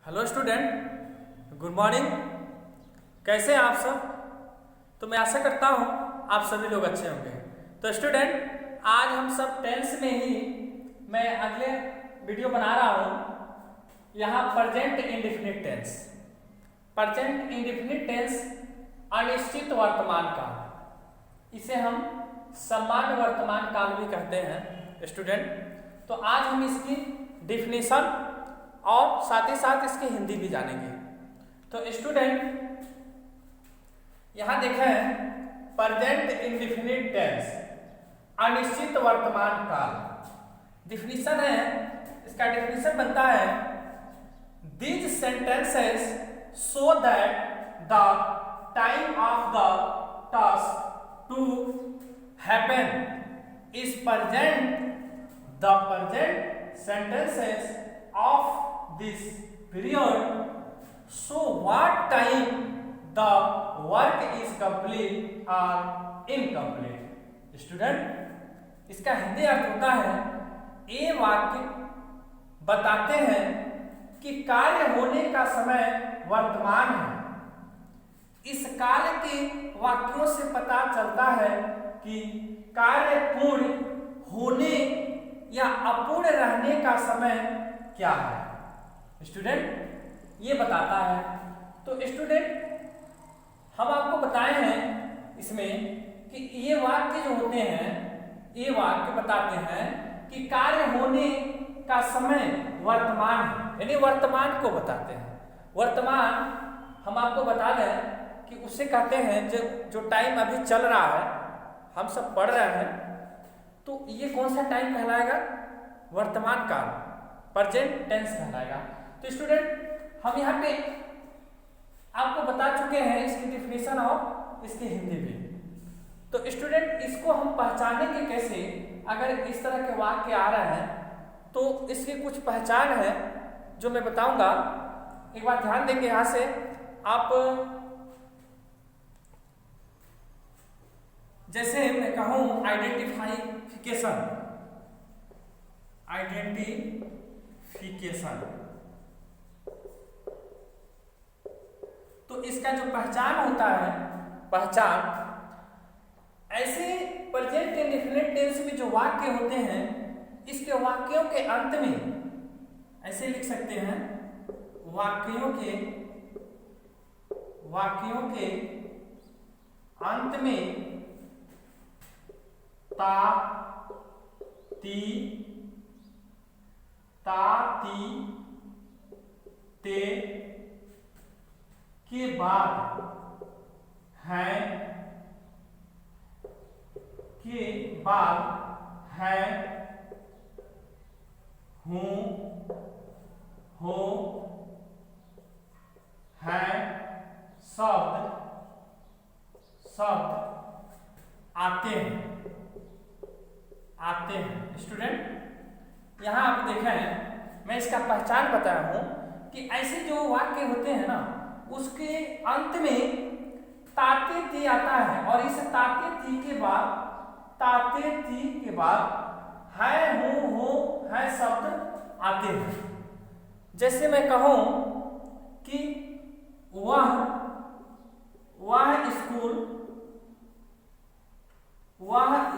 Hello student, good morning. कैसे हैं आप सब? तो मैं आशा करता हूँ आप सभी लोग अच्छे होंगे। तो स्टूडेंट, आज हम सब टेंस में ही मैं अगले वीडियो बना रहा हूँ। यहाँ present indefinite tense, present indefinite tense अनिश्चित वर्तमान काल, इसे हम सामान्य वर्तमान काल भी कहते हैं स्टूडेंट। तो आज हम इसकी डिफिनीशन और साथ ही साथ इसकी हिंदी भी जानेंगे। तो स्टूडेंट, यहां देखें प्रेजेंट इंडेफिनिट टेंस अनिश्चित वर्तमान काल। डिफिनीशन है, इसका डिफिनीशन बनता है these sentences show that the time of the task to happen is present. The present sentences of this period so what time the work is complete or incomplete। Student, इसका हिंदी अर्थ होता है ये वाक्य बताते हैं कि कार्य होने का समय वर्तमान है। इस काल के वाक्यों से पता चलता है कि कार्य पूर्ण होने या अपूर्ण रहने का समय क्या है। स्टूडेंट, ये बताता है। तो स्टूडेंट, हम आपको बताए हैं इसमें कि ये वाक्य जो होते हैं, ये वाक्य बताते हैं कि कार्य होने का समय वर्तमान है, यानी वर्तमान को बताते हैं। वर्तमान हम आपको बता दें कि उसे कहते हैं जो टाइम अभी चल रहा है, हम सब पढ़ रहे हैं, तो ये कौन सा टाइम कहलाएगा? वर्तमान काल, प्रेजेंट टेंस कहलाएगा। तो स्टूडेंट, हम यहाँ पे आपको बता चुके हैं इसकी डिफिनीशन और इसकी हिंदी भी। तो स्टूडेंट, इसको हम पहचानेंगे कैसे? अगर इस तरह के वाक्य आ रहे हैं तो इसकी कुछ पहचान है जो मैं बताऊंगा। एक बार ध्यान देंगे, यहाँ से आप जैसे मैं कहूं आइडेंटिफिकेशन, तो इसका जो पहचान होता है, पहचान ऐसे प्रेजेंट इंडेफिनिट टेंस में जो वाक्य होते हैं, इसके वाक्यों के अंत में ऐसे लिख सकते हैं, वाक्यों के अंत में ता ती ते के बाद है, हूं, हो, है, शब्द आते हैं। स्टूडेंट, यहां आप देखें, मैं इसका पहचान बताया हूं कि ऐसे जो वाक्य होते हैं ना, उसके अंत में ताते ती आता है, और इस ताते ती के बाद है, हूं, हो, है शब्द आते हैं। जैसे मैं कहूं कि वह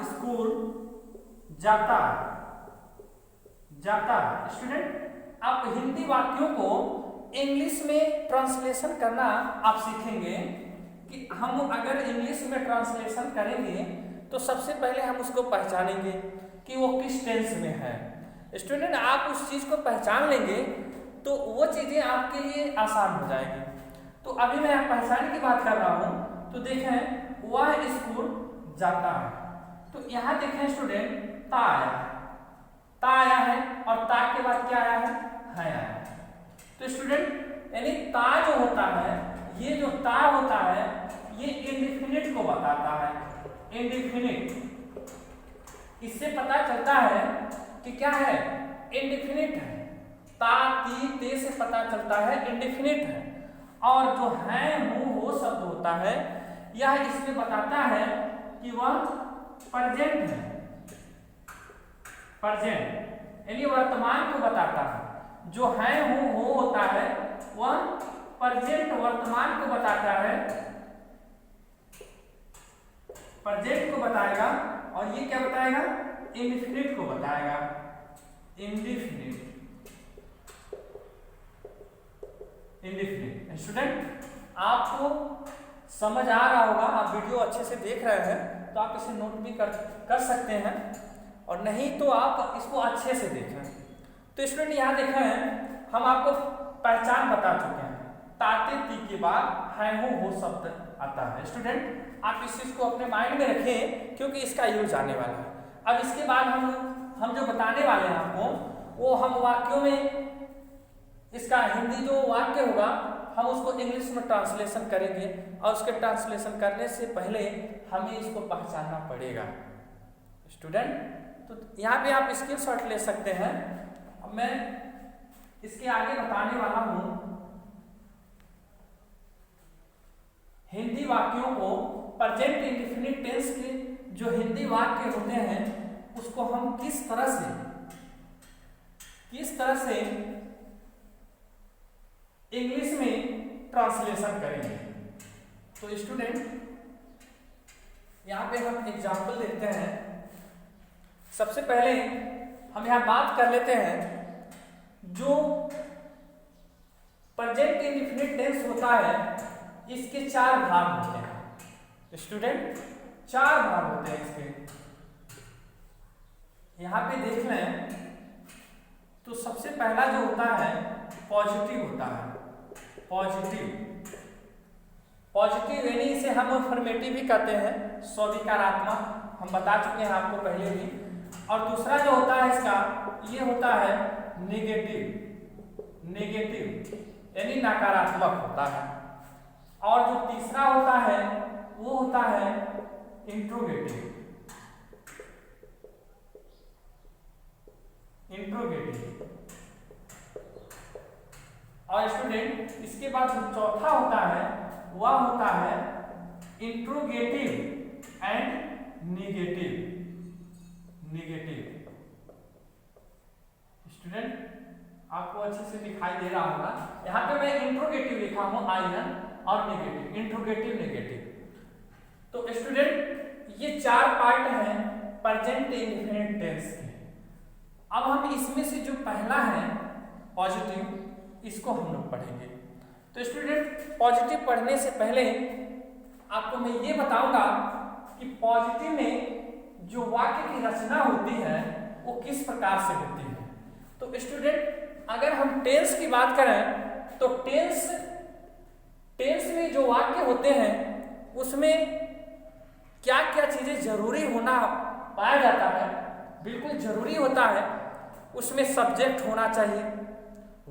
स्कूल जाता है। स्टूडेंट, आप हिंदी वाक्यों को इंग्लिश में ट्रांसलेशन करना आप सीखेंगे कि हम अगर इंग्लिश में ट्रांसलेशन करेंगे तो सबसे पहले हम उसको पहचानेंगे कि वो किस टेंस में है। स्टूडेंट, आप उस चीज़ को पहचान लेंगे तो वो चीज़ें आपके लिए आसान हो जाएगी। तो अभी मैं पहचान की बात कर रहा हूँ। तो देखें, वह स्कूल जाता है, तो यहाँ देखें स्टूडेंट, ता आया है, और ता के बाद क्या आया है आया है। तो स्टूडेंट, यानी ता जो होता है, ये जो ता होता है, ये इंडेफिनिट को बताता है। इंडेफिनिट, इससे पता चलता है कि क्या है, इंडेफिनिट है। ता ती ते से पता चलता है इंडेफिनिट है। और जो है, हूं, हो शब्द होता है, यह इसमें बताता है कि वह प्रेजेंट है। प्रेजेंट यानी वर्तमान को बताता है। जो है, हूं, हो होता है, वह प्रेजेंट वर्तमान को बताता है, प्रेजेंट को बताएगा, और ये क्या बताएगा, इंडेफिनिट को बताएगा, इंडेफिनिट। इंडेफिनिट स्टूडेंट आपको समझ आ रहा होगा, आप वीडियो अच्छे से देख रहे हैं तो आप इसे नोट भी कर सकते हैं, और नहीं तो आप इसको अच्छे से देखें। तो स्टूडेंट यहाँ देखा है, हम आपको पहचान बता चुके हैं, ताते ती के बाद है हो शब्द आता है। स्टूडेंट आप इस चीज को अपने माइंड में रखें क्योंकि इसका यूज आने वाला है। अब इसके बाद हम जो बताने वाले हैं आपको, वो हम वाक्यों में इसका हिंदी जो वाक्य होगा हम उसको इंग्लिश में ट्रांसलेशन करेंगे, और उसके ट्रांसलेशन करने से पहले हमें इसको पहचानना पड़ेगा। स्टूडेंट तो यहाँ पे आप स्क्रीनशॉट ले सकते हैं। अब मैं इसके आगे बताने वाला हूं हिंदी वाक्यों को, प्रेजेंट इंडेफिनिट टेंस के जो हिंदी वाक्य होते हैं उसको हम किस तरह से इंग्लिश में ट्रांसलेशन करेंगे। तो स्टूडेंट यहाँ पे हम एग्जाम्पल देखते हैं। सबसे पहले हम यहाँ बात कर लेते हैं, जो प्रेजेंट इंडेफिनिट टेंस होता है इसके 4 भाग होते हैं। स्टूडेंट 4 भाग होते हैं इसके। यहाँ पे देख लें तो सबसे पहला जो होता है पॉजिटिव होता है। पॉजिटिव यानी इसे हम अफर्मेटिव भी कहते हैं, स्वीकारात्मक, हम बता चुके हैं आपको पहले भी। और दूसरा जो होता है इसका, ये होता है नेगेटिव यानी नकारात्मक होता है। और जो तीसरा होता है वो होता है इंट्रोगेटिव। और स्टूडेंट इसके बाद जो चौथा होता है वह होता है इंट्रोगेटिव एंड नेगेटिव। स्टूडेंट आपको अच्छे से दिखाई दे रहा होगा, यहाँ पे मैं इंट्रोगेटिव लिखा हूं आयन, और नेगेटिव, इंट्रोगेटिव नेगेटिव। तो स्टूडेंट ये 4 पार्ट हैं प्रेजेंट इंडेफिनिट टेंस के। अब हम इसमें से जो पहला है पॉजिटिव, इसको हम लोग पढ़ेंगे। तो स्टूडेंट पॉजिटिव पढ़ने से पहले आपको मैं ये बताऊंगा कि पॉजिटिव में जो वाक्य की रचना होती है वो किस प्रकार से होती है। तो स्टूडेंट अगर हम टेंस की बात करें तो टेंस में जो वाक्य होते हैं उसमें क्या क्या चीजें जरूरी होना पाया जाता है, बिल्कुल जरूरी होता है। उसमें सब्जेक्ट होना चाहिए,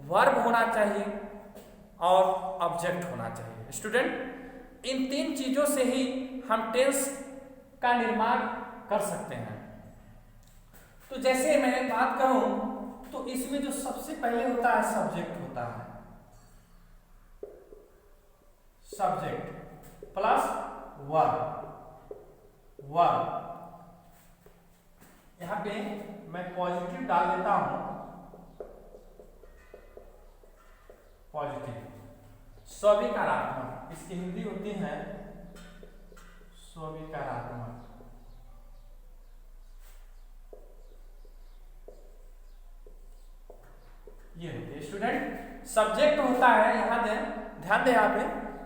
वर्ब होना चाहिए और ऑब्जेक्ट होना चाहिए। स्टूडेंट इन 3 चीजों से ही हम टेंस का निर्माण कर सकते हैं। तो जैसे मैं बात करूं तो इसमें जो सबसे पहले होता है सब्जेक्ट होता है, सब्जेक्ट प्लस वर्ब। यहां पे मैं पॉजिटिव डाल देता हूं, पॉजिटिव स्वीकारात्मक, इसकी हिंदी होती है स्वीकारात्मक। ये होती है स्टूडेंट सब्जेक्ट होता है। यहाँ ध्यान दें, यहाँ पे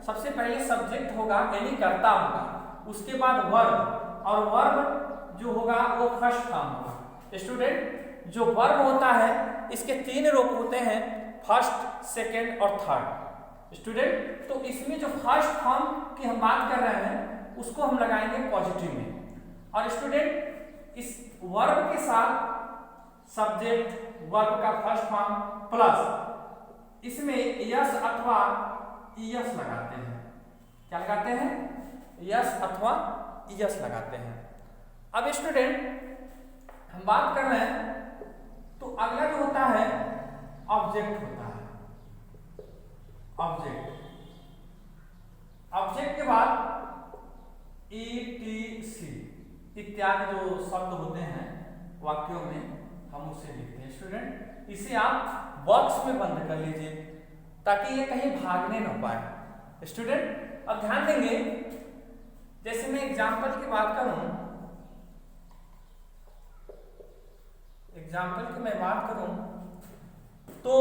सबसे पहले सब्जेक्ट होगा यानी कर्ता होगा, उसके बाद वर्ब, और वर्ब जो होगा वो फर्स्ट फॉर्म होगा। स्टूडेंट जो वर्ब होता है इसके 3 रूप होते हैं, फर्स्ट, सेकेंड और थर्ड। स्टूडेंट तो इसमें जो फर्स्ट फॉर्म की हम बात कर रहे हैं उसको हम लगाएंगे पॉजिटिव में। और स्टूडेंट इस वर्ब के साथ सब्जेक्ट, वर्ब का फर्स्ट फॉर्म प्लस इसमें यस अथवा ईएस लगाते हैं। क्या लगाते हैं? यस अथवा ईएस लगाते हैं। अब स्टूडेंट हम बात कर रहे हैं तो अगला जो होता है ऑब्जेक्ट होता है। ऑब्जेक्ट के बाद ईटीसी इत्यादि जो शब्द होते हैं वाक्यों में हम उसे लिखते हैं। स्टूडेंट इसे आप बॉक्स में बंद कर लीजिए ताकि ये कहीं भागने ना पाए। स्टूडेंट अब ध्यान देंगे, जैसे मैं एग्जाम्पल की बात करूं, एग्जाम्पल की मैं बात करूं तो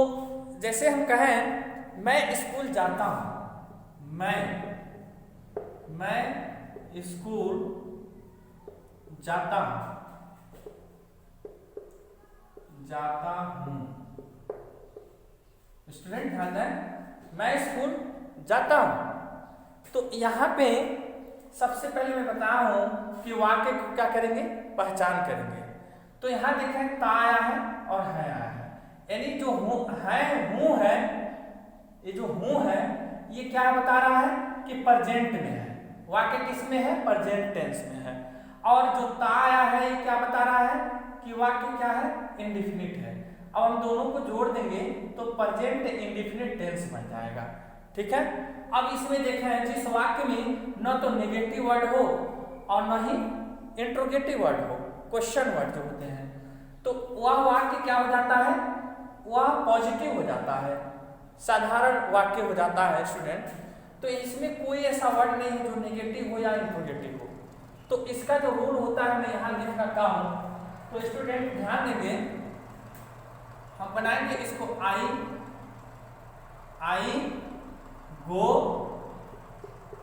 जैसे हम कहें मैं स्कूल जाता हूं, मैं स्कूल जाता हूं। स्टूडेंट ध्यान दें, मैं स्कूल जाता हूं। तो यहाँ पे सबसे पहले मैं बता रहा हूं कि वाक्य को क्या करेंगे, पहचान करेंगे। तो यहाँ देखें ता आया है और है आया है, यानी जो हूं है, ये जो हूं है ये क्या बता रहा है कि प्रेजेंट में है। वाक्य किस में है, प्रेजेंट टेंस में है। और जो ता आया है ये क्या बता रहा है कि वाक्य क्या है, इंडेफिनिट है। अब हम दोनों को जोड़ देंगे तो प्रेजेंट इंडेफिनिट टेंस बन जाएगा। ठीक है, अब इसमें देखें जिस वाक्य में न तो नेगेटिव वर्ड हो और न ही इंट्रोगेटिव वर्ड हो, क्वेश्चन वर्ड जो होते हैं, तो वह वाक्य क्या हो जाता है, वह पॉजिटिव हो जाता है, साधारण वाक्य हो जाता है स्टूडेंट। तो इसमें कोई ऐसा वर्ड नहीं है जो नेगेटिव हो या इंट्रोगेटिव हो। तो इसका जो रूल होता है मैं यहाँ लिख रखा हूँ। तो स्टूडेंट ध्यान देंगे, हम बनाएंगे इसको I go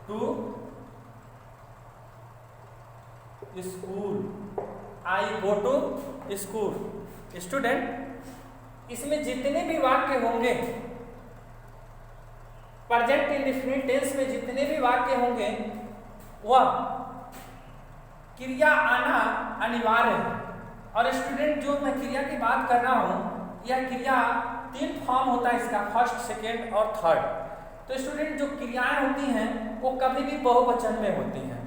to school, I go to school. Student इसमें जितने भी वाक्य होंगे, प्रेजेंट इंडेफिनिट टेंस में जितने भी वाक्य होंगे वह क्रिया आना अनिवार्य है। और स्टूडेंट जो मैं क्रिया की बात कर रहा हूं, यह क्रिया 3 फॉर्म होता है इसका, फर्स्ट, सेकेंड और थर्ड। तो स्टूडेंट जो क्रियाएं होती हैं वो कभी भी बहुवचन में होती हैं।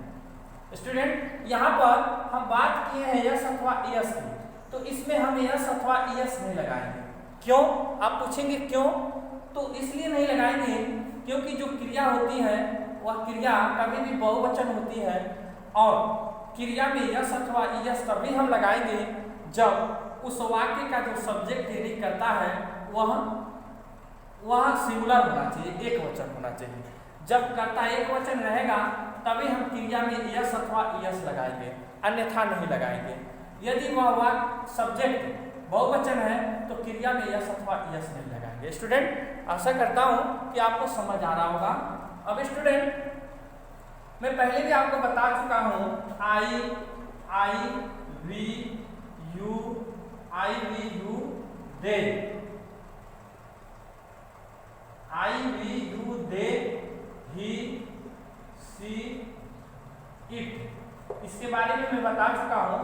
स्टूडेंट यहाँ पर हम बात किए हैं यस अथवा यस की, तो इसमें हम यस अथवा यस नहीं लगाएंगे। क्यों, आप पूछेंगे क्यों? तो इसलिए नहीं लगाएंगे क्योंकि जो क्रिया होती है वह क्रिया कभी भी बहुवचन होती है, और क्रिया में यस अथवा यस तभी हम लगाएंगे जब उस वाक्य का जो सब्जेक्ट यानी करता है वह सिंगुलर होना चाहिए, एक वचन होना चाहिए। जब कर्ता एक वचन रहेगा तभी हम क्रिया में यस अथवा यस लगाएंगे, अन्यथा नहीं लगाएंगे। यदि वह वाक्य सब्जेक्ट बहुवचन है तो क्रिया में यस अथवा यस नहीं लगाएंगे। स्टूडेंट आशा करता हूं कि आपको समझ आ रहा होगा। अब स्टूडेंट मैं पहले भी आपको बता चुका हूं, I we you they, he she it, इसके बारे में मैं बता चुका हूं।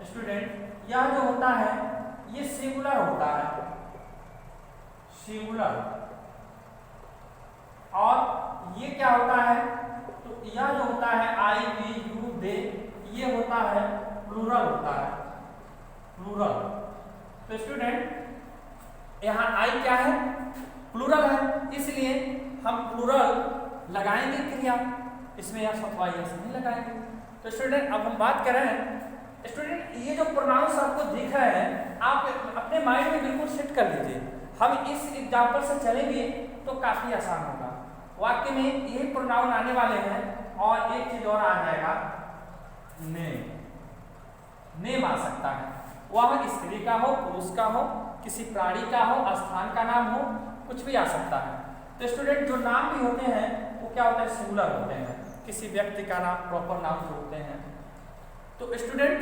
स्टूडेंट यह जो होता है ये सिंगुलर होता है, सिंगुलर, और ये क्या होता है, तो यह जो होता है आई वी यू दे, ये होता है प्लूरल होता है, प्लूरल। तो स्टूडेंट यहाँ आई क्या है, प्लूरल है, इसलिए हम प्लूरल लगाएंगे क्रिया, इसमें यस अथवा यस नहीं लगाएंगे। तो स्टूडेंट अब हम बात कर रहे हैं, स्टूडेंट ये जो प्रोनाउंस आपको दिख रहे हैं आप अपने माइंड में बिल्कुल सेट कर लीजिए। हम इस एग्जाम्पल से चलेंगे तो काफी आसान होगा। वाक्य में यही प्रोनाउन आने वाले हैं और एक चीज और आ जाएगा, नेम आ सकता है, वह स्त्री का हो, पुरुष का हो, किसी प्राणी का हो, स्थान का नाम हो, कुछ भी आ सकता है। तो स्टूडेंट जो नाम भी होते हैं वो क्या होता है, सिंगुलर होते हैं, किसी व्यक्ति का नाम, प्रॉपर नाम जो होते हैं। तो स्टूडेंट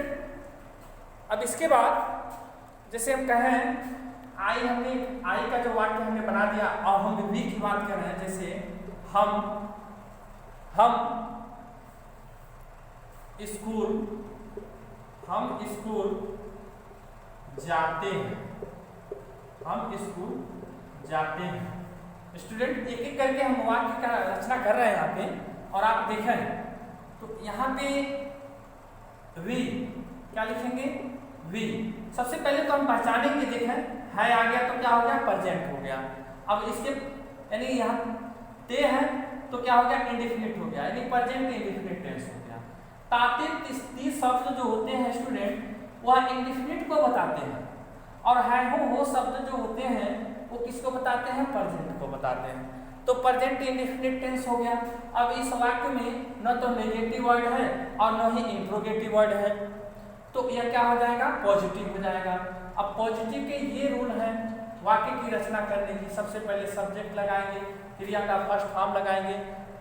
अब इसके बाद जैसे हम कहें आई का जो वाक्य हमने बना दिया, और हम वी की बात कर रहे हैं, जैसे हम स्कूल जाते हैं, स्टूडेंट एक एक करके हम वाक्य का रचना कर रहे हैं यहाँ पे, और आप देखें तो यहाँ पे वी क्या लिखेंगे, वी। सबसे पहले तो हम पहचानेंगे, देखें है आ गया तो क्या हो गया, प्रेजेंट हो गया। अब इसके यानी यहाँ ते है तो क्या हो गया, इंडेफिनिट हो गया, यानी प्रेजेंट इंडेफिनिट टेंस हो गया। ताते 30 शब्द जो होते हैं स्टूडेंट वह इंडेफिनिट को बताते हैं, और है हो शब्द जो होते हैं वो किसको बताते हैं? प्रेजेंट को बताते हैं। तो प्रेजेंट इंडेफिनिट टेंस हो गया। अब इस वाक्य में न तो नेगेटिव वर्ड है और न ही इंट्रोगेटिव वर्ड है, तो यह क्या हो जाएगा? पॉजिटिव हो जाएगा। अब पॉजिटिव के ये रूल है वाक्य की रचना करने की। सबसे पहले सब्जेक्ट लगाएंगे, क्रिया का फर्स्ट फॉर्म लगाएंगे,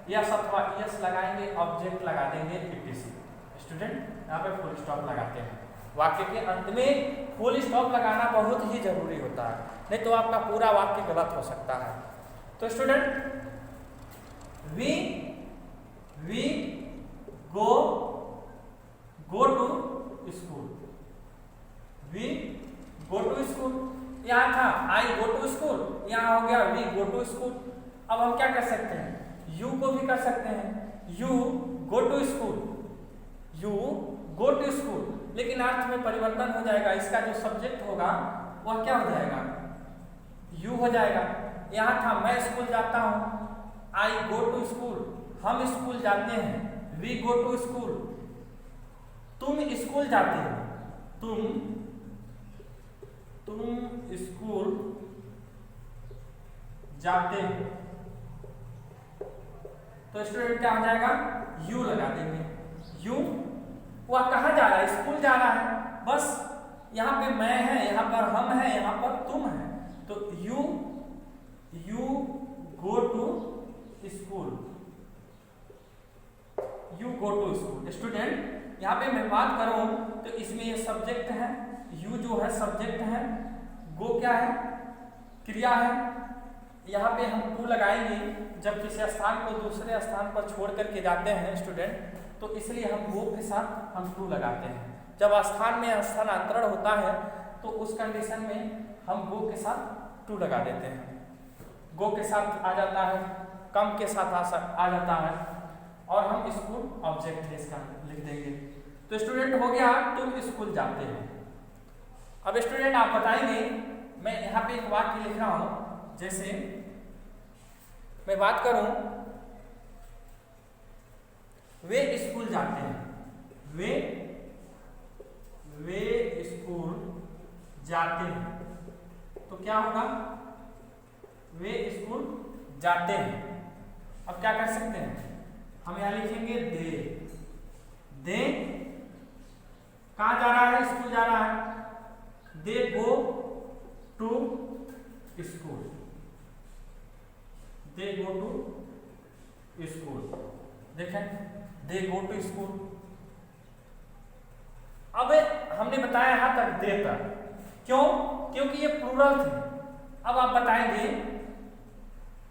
यस अथवा यस लगाएंगे, ऑब्जेक्ट लगा देंगे etc। स्टूडेंट यहाँ पे फुल स्टॉप लगाते हैं। वाक्य के अंत में फुल स्टॉप लगाना बहुत ही जरूरी होता है, नहीं तो आपका पूरा वाक्य गलत हो सकता है। तो student we go to school, we go to school. यहाँ था आई गो टू स्कूल, यहाँ हो गया वी गो टू स्कूल। अब हम क्या कर सकते हैं? यू को भी कर सकते हैं, you go to school, you go to school, लेकिन अर्थ में परिवर्तन हो जाएगा। इसका जो सब्जेक्ट होगा वह क्या हो जाएगा? यू हो जाएगा। यहाँ था मैं स्कूल जाता हूँ, आई गो टू स्कूल, हम स्कूल जाते हैं, वी गो टू स्कूल। तुम स्कूल जाते हो, तुम स्कूल जाते हो। तो स्टूडेंट क्या हो जाएगा? यू लगा देंगे। यू वह कहाँ जा रहा है? स्कूल जा रहा है। बस यहाँ पे मैं है, यहाँ पर हम है, यहाँ पर तुम है, तो you go to school, you go to school. Student यहाँ पे मैं बात करूं तो इसमें ये सब्जेक्ट है, यू जो है सब्जेक्ट है, गो क्या है? क्रिया है। यहाँ पे हम टू लगाएंगे जब किसी स्थान को दूसरे स्थान पर छोड़ करके जाते हैं स्टूडेंट, तो इसलिए हम गो के साथ हम टू लगाते हैं। जब स्थान में स्थानांतरण होता है तो उस कंडीशन में हम गो के साथ टू लगा देते हैं। गो के साथ आ जाता है, कम के साथ आ जाता है, और हम स्कूल ऑब्जेक्ट है इसका लिख देंगे। तो स्टूडेंट हो गया तुम स्कूल जाते हो। अब स्टूडेंट आप बताएंगे, मैं यहाँ पे एक वाक्य लिख रहा हूँ, जैसे मैं बात करूं वे स्कूल जाते हैं, वे स्कूल जाते हैं, तो क्या होगा? वे स्कूल जाते हैं। अब क्या कर सकते हैं? हम यहां लिखेंगे दे कहां जा रहा है? स्कूल जा रहा है। They go to school, they go to school. देखें, दे गो टू स्कूल। अब हमने बताया यहां तक दे तक, क्यों? क्योंकि ये प्लूरल थे। अब आप बताएंगे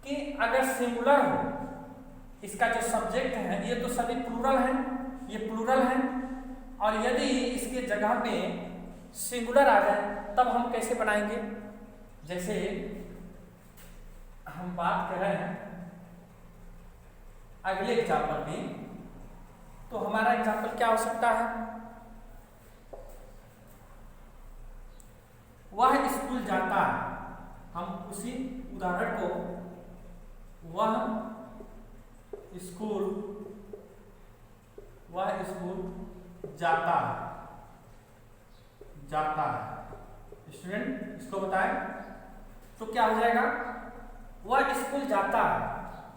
कि अगर सिंगुलर हो, इसका जो सब्जेक्ट है, ये तो सभी प्लूरल है, ये प्लूरल है, और यदि इसके जगह पे सिंगुलर आ जाए तब हम कैसे बनाएंगे? जैसे हम बात कर रहे हैं अगले एग्जाम्पल में, तो हमारा एग्जाम्पल क्या हो सकता है? वह स्कूल जाता है। हम उसी उदाहरण को वह स्कूल जाता है। स्टूडेंट इसको बताएं तो क्या हो जाएगा? वह स्कूल जाता है,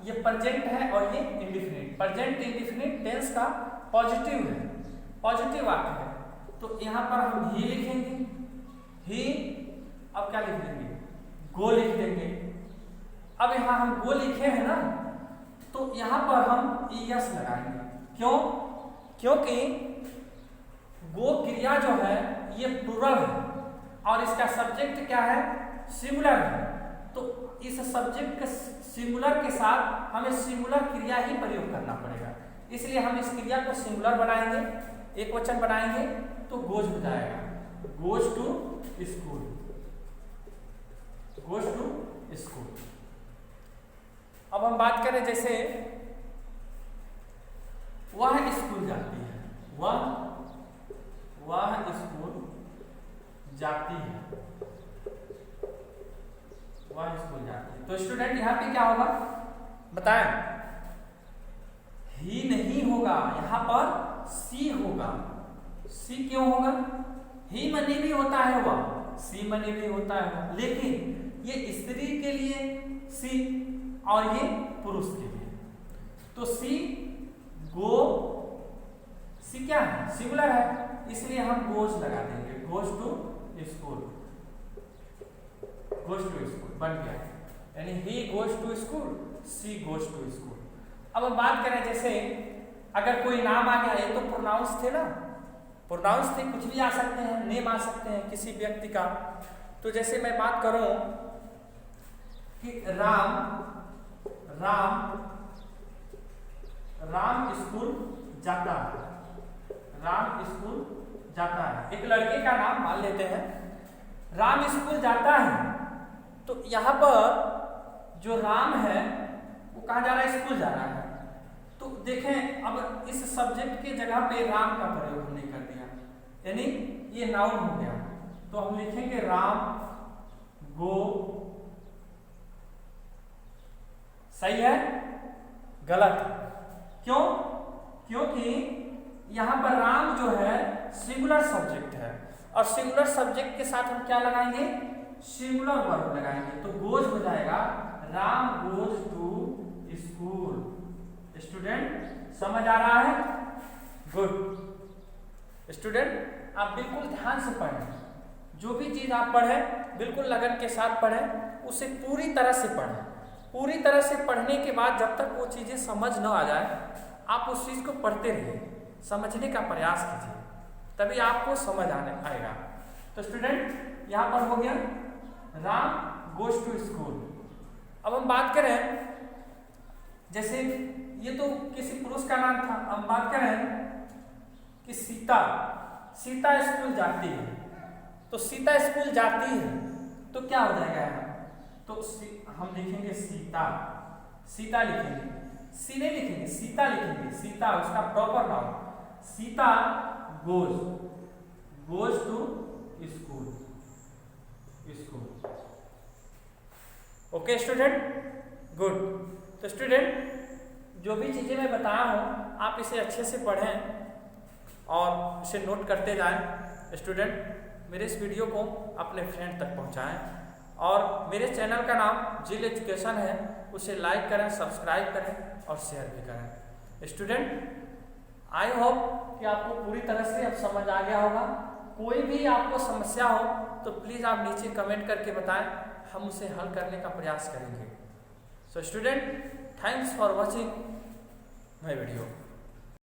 ये प्रेजेंट है और ये इंडिफिनिट। प्रेजेंट इंडिफिनिट टेंस का पॉजिटिव है, पॉजिटिव वाक्य है, तो यहाँ पर हम ही लिखेंगे, ही। अब क्या लिख देंगे? गो लिख देंगे। अब यहाँ हम गो लिखे हैं ना, तो यहाँ पर हम यस लगाएंगे। क्यों? क्योंकि गो क्रिया जो है ये प्लूरल है और इसका सब्जेक्ट क्या है? सिंगुलर है। तो इस सब्जेक्ट के सिंगुलर के साथ हमें सिंगुलर क्रिया ही प्रयोग करना पड़ेगा, इसलिए हम इस क्रिया को सिंगुलर बनाएंगे, एक वचन बनाएंगे, तो गोज हो जाएगा, goes to school, goes to school. अब हम बात करें जैसे वह स्कूल जाती है, वह स्कूल जाती है, वह स्कूल जाती है। तो स्टूडेंट यहाँ पे क्या होगा बताएं? ही नहीं होगा, यहाँ पर सी होगा। सी क्यों होगा? ही मनी भी होता है वह, सी मनी भी होता है, लेकिन ये स्त्री के लिए सी और ये पुरुष के लिए। तो सी गो, सी क्या है, सिंगुलर है, इसलिए हम गोज लगा देंगे, goes to school, goes to school बन गया, यानी he goes to school, she goes to school. अब हम बात करें जैसे अगर कोई नाम आ गया, ये तो प्रोनाउंस थे ना, प्रोनाउंस थे, कुछ भी आ सकते हैं, नेम आ सकते हैं किसी व्यक्ति का। तो जैसे मैं बात करूं कि राम स्कूल जाता है, राम स्कूल जाता है, एक लड़के का नाम मान लेते हैं, राम स्कूल जाता है। तो यहाँ पर जो राम है वो कहाँ जा रहा है, स्कूल जा रहा है। तो देखें अब इस सब्जेक्ट के जगह पे राम का प्रयोग हमने कर दिया, यानी ये नाउन हो गया। तो हम लिखेंगे राम गो, सही है, गलत, क्यों, क्योंकि यहां पर राम जो है सिंगुलर सब्जेक्ट है, और सिंगुलर सब्जेक्ट के साथ हम क्या लगाएंगे, सिंगुलर वर्ब लगाएंगे। तो गोज हो जाएगा Ram goes to school. Student समझ आ रहा है, गुड। स्टूडेंट आप बिल्कुल ध्यान से पढ़ें, जो भी चीज आप पढ़ें बिल्कुल लगन के साथ पढ़ें, उसे पूरी तरह से पढ़ें। पूरी तरह से पढ़ने के बाद जब तक वो चीजें समझ न आ जाए, आप उस चीज को पढ़ते रहिए, समझने का प्रयास कीजिए, तभी आपको समझ आने आएगा। तो स्टूडेंट यहाँ पर हो गया राम गोज टू स्कूल। अब हम बात करें जैसे ये तो किसी पुरुष का नाम था, अब बात करें कि सीता स्कूल जाती है। तो सीता स्कूल जाती है तो क्या हो जाएगा यहाँ, तो हम लिखेंगे सीता लिखेंगे, सी नहीं लिखेंगे, सीता लिखेंगे, सीता उसका प्रॉपर नाम, Sita goes to school. Okay student, good. तो स्टूडेंट जो भी चीजें मैं बताया हूं आप इसे अच्छे से पढ़ें और इसे नोट करते जाएं। स्टूडेंट मेरे इस वीडियो को अपने फ्रेंड तक पहुंचाएं, और मेरे चैनल का नाम जिल एजुकेशन है, उसे लाइक करें, सब्सक्राइब करें और शेयर भी करें। स्टूडेंट आई होप कि आपको पूरी तरह से अब समझ आ गया होगा। कोई भी आपको समस्या हो तो प्लीज़ आप नीचे कमेंट करके बताएं, हम उसे हल करने का प्रयास करेंगे। So student thanks for watching my video.